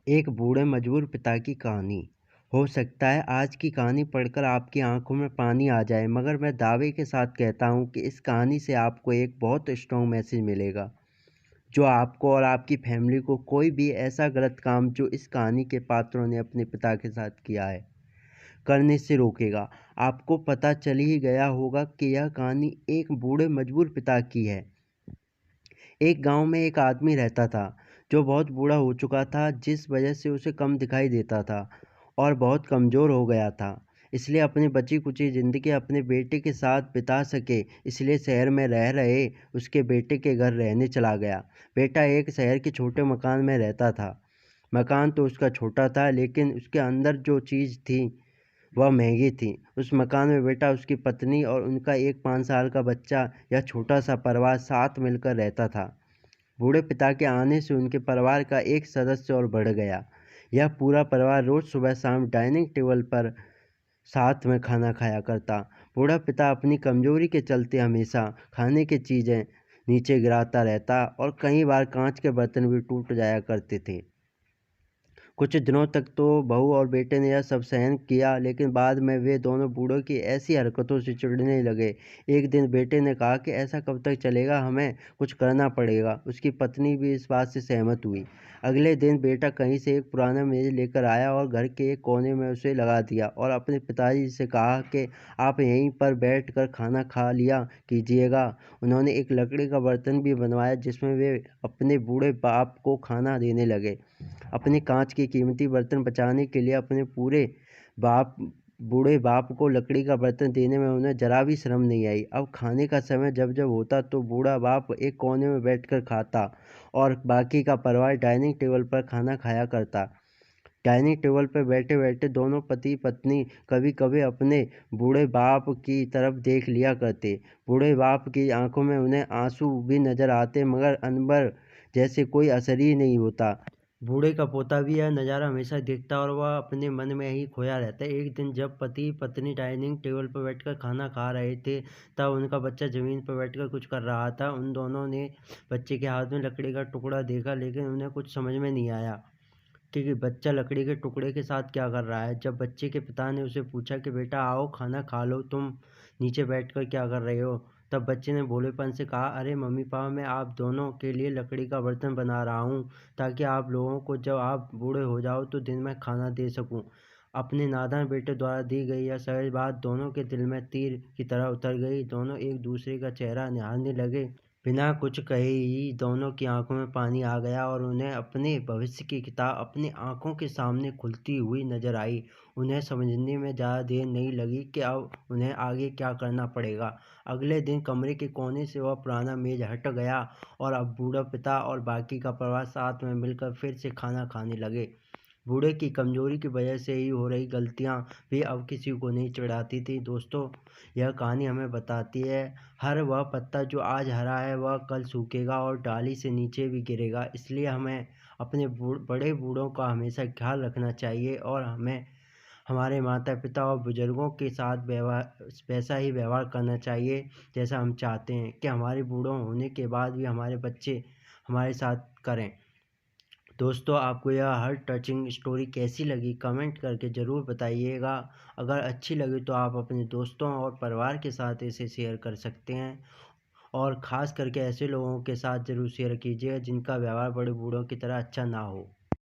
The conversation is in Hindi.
एक बूढ़े मजबूर पिता की कहानी। हो सकता है आज की कहानी पढ़कर आपकी आंखों में पानी आ जाए, मगर मैं दावे के साथ कहता हूँ कि इस कहानी से आपको एक बहुत स्ट्रॉन्ग मैसेज मिलेगा, जो आपको और आपकी फैमिली को कोई भी ऐसा गलत काम जो इस कहानी के पात्रों ने अपने पिता के साथ किया है, करने से रोकेगा। आपको पता चल ही गया होगा कि यह कहानी एक बूढ़े मजबूर पिता की है। एक गांव में एक आदमी रहता था, जो बहुत बूढ़ा हो चुका था, जिस वजह से उसे कम दिखाई देता था और बहुत कमज़ोर हो गया था। इसलिए अपनी बची कुची ज़िंदगी अपने बेटे के साथ बिता सके, इसलिए शहर में रह रहे उसके बेटे के घर रहने चला गया। बेटा एक शहर के छोटे मकान में रहता था। मकान तो उसका छोटा था, लेकिन उसके अंदर जो चीज़ थी वह महंगी थी। उस मकान में बेटा, उसकी पत्नी और उनका एक 5 साल का बच्चा, यह छोटा सा परिवार साथ मिलकर रहता था। बूढ़े पिता के आने से उनके परिवार का एक सदस्य और बढ़ गया। यह पूरा परिवार रोज सुबह शाम डाइनिंग टेबल पर साथ में खाना खाया करता। बूढ़ा पिता अपनी कमजोरी के चलते हमेशा खाने की चीज़ें नीचे गिराता रहता और कई बार कांच के बर्तन भी टूट जाया करते थे। कुछ दिनों तक तो बहू और बेटे ने यह सब सहन किया, लेकिन बाद में वे दोनों बूढ़ों की ऐसी हरकतों से चिढ़ने लगे। एक दिन बेटे ने कहा कि ऐसा कब तक चलेगा, हमें कुछ करना पड़ेगा। उसकी पत्नी भी इस बात से सहमत हुई। अगले दिन बेटा कहीं से एक पुराना मेज लेकर आया और घर के एक कोने में उसे लगा दिया और अपने पिताजी से कहा कि आप यहीं पर बैठ कर खाना खा लिया कीजिएगा। उन्होंने एक लकड़ी का बर्तन भी बनवाया, जिसमें वे अपने बूढ़े बाप को खाना देने लगे। अपने कांच के कीमती बर्तन बचाने के लिए अपने बूढ़े बाप को लकड़ी का बर्तन देने में उन्हें जरा भी शर्म नहीं आई। अब खाने का समय जब जब होता तो बूढ़ा बाप एक कोने में बैठकर खाता और बाकी का परिवार डाइनिंग टेबल पर खाना खाया करता। डाइनिंग टेबल पर बैठे बैठे दोनों पति पत्नी कभी कभी अपने बूढ़े बाप की तरफ देख लिया करते। बूढ़े बाप की आंखों में उन्हें आंसू भी नजर आते, मगर अनबर जैसे कोई असर ही नहीं होता। बूढ़े का पोता भी यह नज़ारा हमेशा देखता और वह अपने मन में ही खोया रहता। एक दिन जब पति पत्नी डाइनिंग टेबल पर बैठकर खाना खा रहे थे, तब उनका बच्चा ज़मीन पर बैठकर कुछ कर रहा था। उन दोनों ने बच्चे के हाथ में लकड़ी का टुकड़ा देखा, लेकिन उन्हें कुछ समझ में नहीं आया कि बच्चा लकड़ी के टुकड़े के साथ क्या कर रहा है। जब बच्चे के पिता ने उसे पूछा कि बेटा आओ खाना खा लो, तुम नीचे बैठकर क्या कर रहे हो, तब बच्चे ने भोलेपन से कहा, अरे मम्मी पापा, मैं आप दोनों के लिए लकड़ी का बर्तन बना रहा हूँ, ताकि आप लोगों को जब आप बूढ़े हो जाओ तो दिन में खाना दे सकूँ। अपने नादान बेटे द्वारा दी गई यह सहज बात दोनों के दिल में तीर की तरह उतर गई। दोनों एक दूसरे का चेहरा निहारने लगे। बिना कुछ कहे ही दोनों की आंखों में पानी आ गया और उन्हें अपने भविष्य की किताब अपनी आंखों के सामने खुलती हुई नजर आई। उन्हें समझने में ज़्यादा देर नहीं लगी कि अब उन्हें आगे क्या करना पड़ेगा। अगले दिन कमरे के कोने से वह पुराना मेज हट गया और अब बूढ़ा पिता और बाकी का परिवार साथ में मिलकर फिर से खाना खाने लगे। बूढ़े की कमजोरी की वजह से ही हो रही गलतियां भी अब किसी को नहीं चिढ़ाती थी। दोस्तों, यह कहानी हमें बताती है, हर वह पत्ता जो आज हरा है वह कल सूखेगा और डाली से नीचे भी गिरेगा। इसलिए हमें अपने बड़े बूढ़ों का हमेशा ख्याल रखना चाहिए और हमें हमारे माता पिता और बुजुर्गों के साथ व्यवहार वैसा ही व्यवहार करना चाहिए जैसा हम चाहते हैं कि हमारे बूढ़ों होने के बाद भी हमारे बच्चे हमारे साथ करें। दोस्तों, आपको यह हार्ट टचिंग स्टोरी कैसी लगी कमेंट करके ज़रूर बताइएगा। अगर अच्छी लगी तो आप अपने दोस्तों और परिवार के साथ इसे शेयर कर सकते हैं और ख़ास करके ऐसे लोगों के साथ ज़रूर शेयर कीजिएगा जिनका व्यवहार बड़े बूढ़ों की तरह अच्छा ना हो।